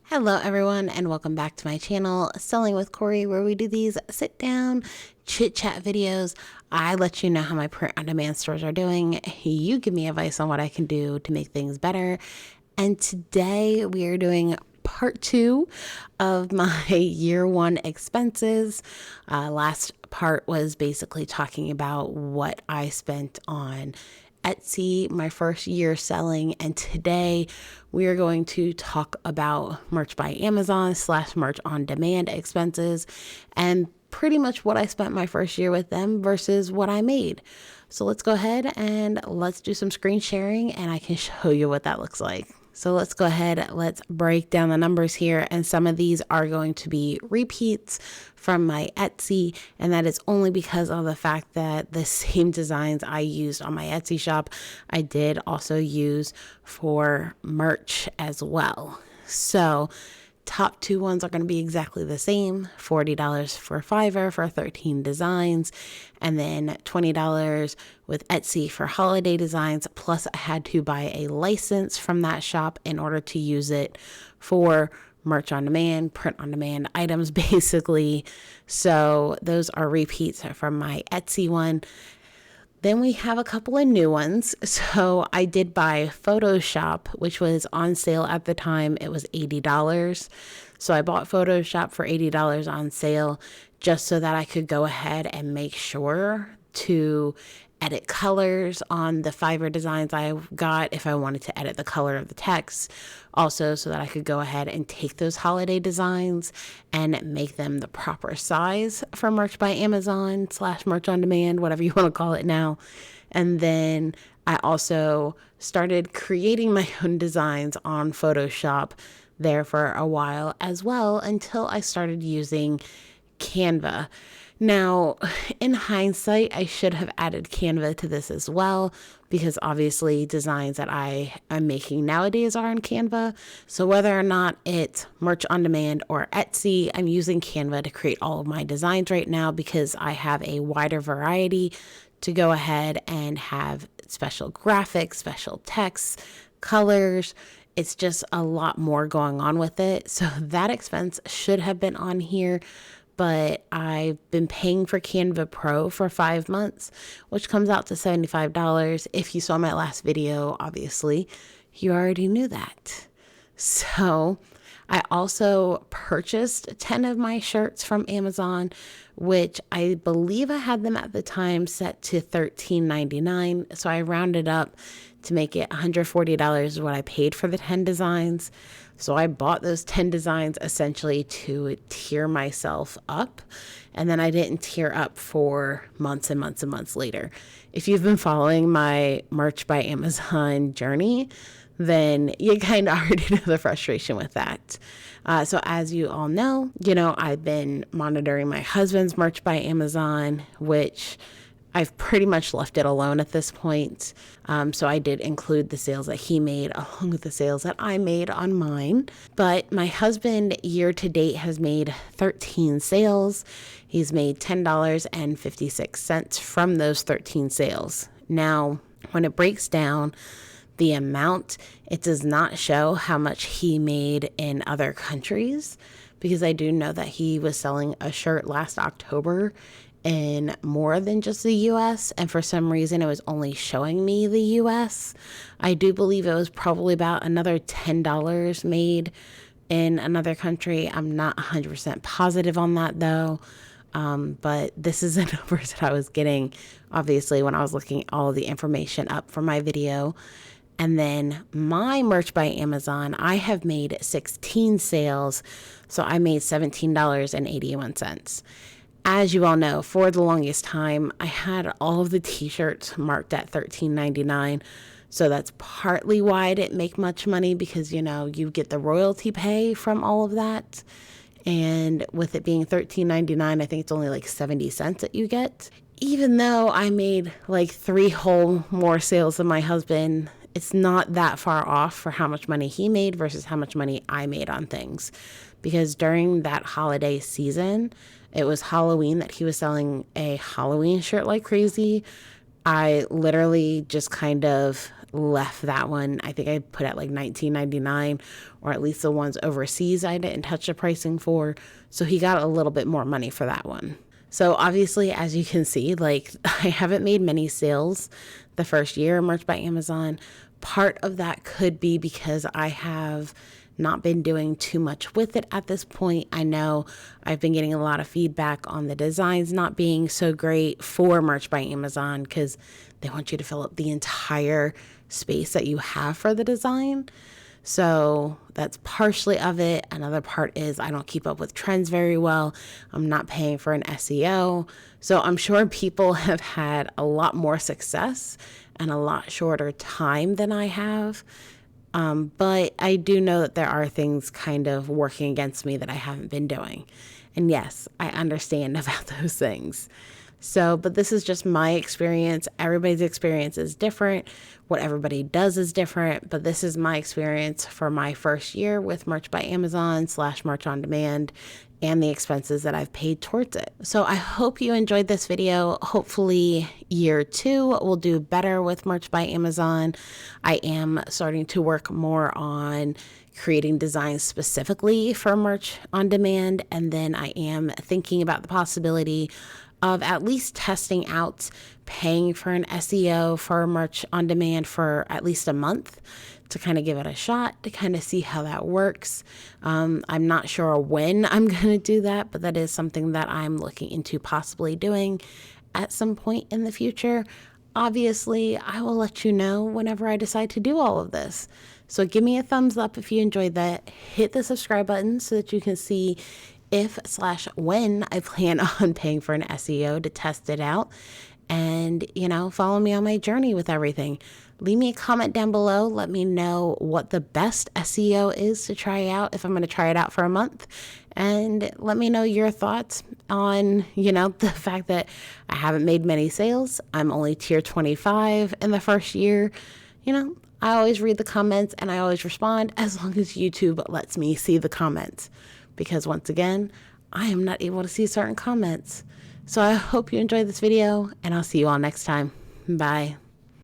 Hello everyone and welcome back to my channel, Selling with Corey, where we do these sit down chit chat videos. I let you know how my print on demand stores are doing. You give me advice on what I can do to make things better. And today we are doing part 2 of my year 1 expenses. Last part was basically talking about what I spent on Etsy my first year selling, and today we are going to talk about Merch by Amazon / Merch on Demand expenses and pretty much what I spent my first year with them versus what I made. So let's go ahead and let's do some screen sharing and I can show you what that looks like. So let's go ahead, let's break down the numbers here. And some of these are going to be repeats from my Etsy. And that is only because of the fact that the same designs I used on my Etsy shop, I did also use for merch as well. So top 2 ones are going to be exactly the same, $40 for Fiverr for 13 designs, and then $20 with Etsy for holiday designs. Plus I had to buy a license from that shop in order to use it for merch on demand, print on demand items basically. So those are repeats from my Etsy one. Then we have a couple of new ones. So I did buy Photoshop, which was on sale at the time. It was $80. So I bought Photoshop for $80 on sale just so that I could go ahead and make sure to edit colors on the Fiverr designs I got if I wanted to edit the color of the text. Also, so that I could go ahead and take those holiday designs and make them the proper size for Merch by Amazon / Merch on Demand, whatever you want to call it now. And then I also started creating my own designs on Photoshop there for a while as well until I started using Canva. Now, in hindsight, I should have added Canva to this as well because obviously designs that I am making nowadays are on Canva. So whether or not it's Merch on Demand or Etsy, I'm using Canva to create all of my designs right now because I have a wider variety to go ahead and have special graphics, special text, colors. It's just a lot more going on with it. So that expense should have been on here. But I've been paying for Canva Pro for 5 months, which comes out to $75. If you saw my last video, obviously, you already knew that. So I also purchased 10 of my shirts from Amazon, which I believe I had them at the time set to $13.99. So I rounded up to make it $140 is what I paid for the 10 designs. So I bought those 10 designs essentially to tier myself up. And then I didn't tier up for months and months and months later. If you've been following my Merch by Amazon journey, then you kind of already know the frustration with that. So as you all know, I've been monitoring my husband's Merch by Amazon, which I've pretty much left it alone at this point. So I did include the sales that he made along with the sales that I made on mine. But my husband year to date has made 13 sales. He's made $10.56 from those 13 sales. Now, when it breaks down the amount, it does not show how much he made in other countries because I do know that he was selling a shirt last October in more than just the US, and for some reason it was only showing me the US. I do believe it was probably about another $10 made in another country. I'm not 100% positive on that though. But this is the numbers that I was getting, obviously, when I was looking all of the information up for my video. And then my Merch by Amazon, I have made 16 sales, so I made $17.81. As you all know, for the longest time, I had all of the t-shirts marked at $13.99. So that's partly why I didn't make much money because, you get the royalty pay from all of that. And with it being $13.99, I think it's only like 70 cents that you get. Even though I made like 3 whole more sales than my husband, it's not that far off for how much money he made versus how much money I made on things. Because during that holiday season, it was Halloween that he was selling a Halloween shirt like crazy. I literally just kind of left that one. I think I put at like $19.99, or at least the ones overseas I didn't touch the pricing for. So he got a little bit more money for that one. So obviously, as you can see, like I haven't made many sales the first year of Merch by Amazon. Part of that could be because I have not been doing too much with it at this point. I know I've been getting a lot of feedback on the designs not being so great for Merch by Amazon because they want you to fill up the entire space that you have for the design. So that's partially of it. Another part is I don't keep up with trends very well. I'm not paying for an SEO. So I'm sure people have had a lot more success and a lot shorter time than I have. But I do know that there are things kind of working against me that I haven't been doing. And yes, I understand about those things. So, but this is just my experience. Everybody's experience is different. What everybody does is different. But this is my experience for my first year with Merch by Amazon / Merch on Demand, and the expenses that I've paid towards it. So I hope you enjoyed this video. Hopefully year 2 will do better with Merch by Amazon. I am starting to work more on creating designs specifically for Merch on Demand. And then I am thinking about the possibility of at least testing out paying for an SEO for Merch on Demand for at least a month to kind of give it a shot, to kind of see how that works. I'm not sure when I'm going to do that, but that is something that I'm looking into possibly doing at some point in the future. Obviously, I will let you know whenever I decide to do all of this. So give me a thumbs up if you enjoyed that. Hit the subscribe button so that you can see if / when I plan on paying for an SEO to test it out. And, follow me on my journey with everything. Leave me a comment down below. Let me know what the best SEO is to try out if I'm going to try it out for a month. And let me know your thoughts on, the fact that I haven't made many sales. I'm only tier 25 in the first year. I always read the comments and I always respond as long as YouTube lets me see the comments. Because once again, I am not able to see certain comments. So I hope you enjoyed this video, and I'll see you all next time. Bye.